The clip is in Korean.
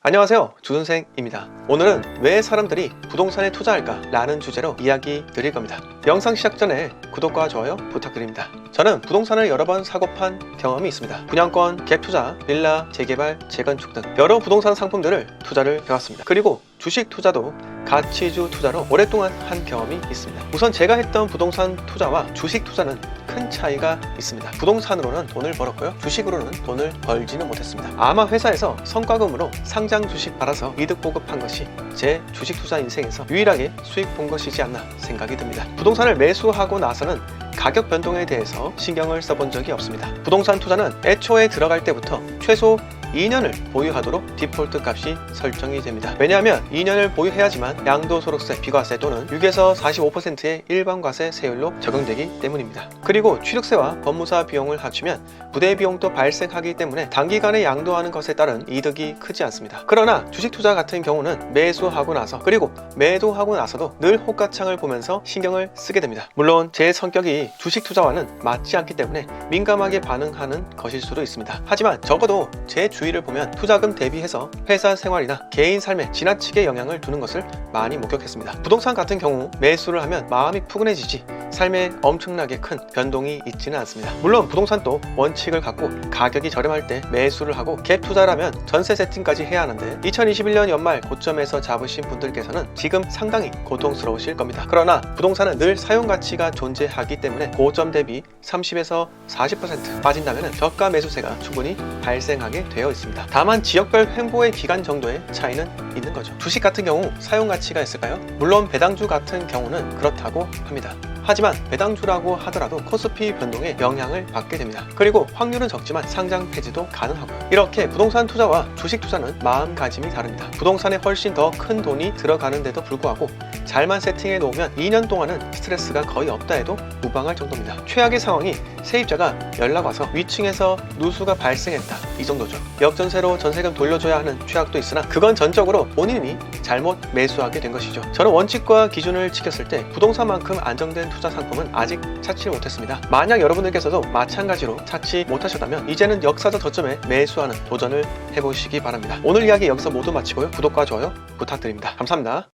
안녕하세요, 주선생입니다. 오늘은 왜 사람들이 부동산에 투자할까? 라는 주제로 이야기 드릴 겁니다. 영상 시작 전에 구독과 좋아요 부탁드립니다. 저는 부동산을 여러 번 사고 판 경험이 있습니다. 분양권, 갭투자, 빌라, 재개발, 재건축 등 여러 부동산 상품들을 투자를 해왔습니다. 그리고 주식 투자도 가치주 투자로 오랫동안 한 경험이 있습니다. 우선 제가 했던 부동산 투자와 주식 투자는 큰 차이가 있습니다. 부동산으로는 돈을 벌었고요, 주식으로는 돈을 벌지는 못했습니다. 아마 회사에서 성과금으로 상장 주식 팔아서 이득 보급한 것이 제 주식 투자 인생에서 유일하게 수익 본 것이지 않나 생각이 듭니다. 부동산을 매수하고 나서는 가격 변동에 대해서 신경을 써본 적이 없습니다. 부동산 투자는 애초에 들어갈 때부터 최소 2년을 보유하도록 디폴트 값이 설정이 됩니다. 왜냐하면 2년을 보유해야지만 양도소득세, 비과세 또는 6에서 45%의 일반과세 세율로 적용되기 때문입니다. 그리고 취득세와 법무사 비용을 합치면 부대 비용도 발생하기 때문에 단기간에 양도하는 것에 따른 이득이 크지 않습니다. 그러나 주식 투자 같은 경우는 매수하고 나서 그리고 매도하고 나서도 늘 호가창을 보면서 신경을 쓰게 됩니다. 물론 제 성격이 주식 투자와는 맞지 않기 때문에 민감하게 반응하는 것일 수도 있습니다. 하지만 적어도 제 주위를 보면 투자금 대비해서 회사 생활이나 개인 삶에 지나치게 영향을 두는 것을 많이 목격했습니다. 부동산 같은 경우 매수를 하면 마음이 푸근해지지 삶에 엄청나게 큰 변동이 있지는 않습니다. 물론 부동산도 원칙을 갖고 가격이 저렴할 때 매수를 하고 갭 투자라면 전세 세팅까지 해야 하는데 2021년 연말 고점에서 잡으신 분들께서는 지금 상당히 고통스러우실 겁니다. 그러나 부동산은 늘 사용 가치가 존재하기 때문에 고점 대비 30에서 40% 빠진다면 저가 매수세가 충분히 발생하게 되어 있습니다. 다만 지역별 횡보의 기간 정도의 차이는 있는 거죠. 주식 같은 경우 사용 가치가 있을까요? 물론 배당주 같은 경우는 그렇다고 합니다. 하지만 배당주라고 하더라도 코스피 변동에 영향을 받게 됩니다. 그리고 확률은 적지만 상장 폐지도 가능하고요. 이렇게 부동산 투자와 주식 투자는 마음가짐이 다릅니다. 부동산에 훨씬 더 큰 돈이 들어가는데도 불구하고 잘만 세팅해 놓으면 2년 동안은 스트레스가 거의 없다 해도 무방할 정도입니다. 최악의 상황이 세입자가 연락 와서 위층에서 누수가 발생했다, 이 정도죠. 역전세로 전세금 돌려줘야 하는 최악도 있으나 그건 전적으로 본인이 잘못 매수하게 된 것이죠. 저는 원칙과 기준을 지켰을 때 부동산만큼 안정된 투자 상품은 아직 찾지 못했습니다. 만약 여러분들께서도 마찬가지로 찾지 못하셨다면 이제는 역사적 저점에 매수하는 도전을 해보시기 바랍니다. 오늘 이야기 여기서 모두 마치고요, 구독과 좋아요 부탁드립니다. 감사합니다.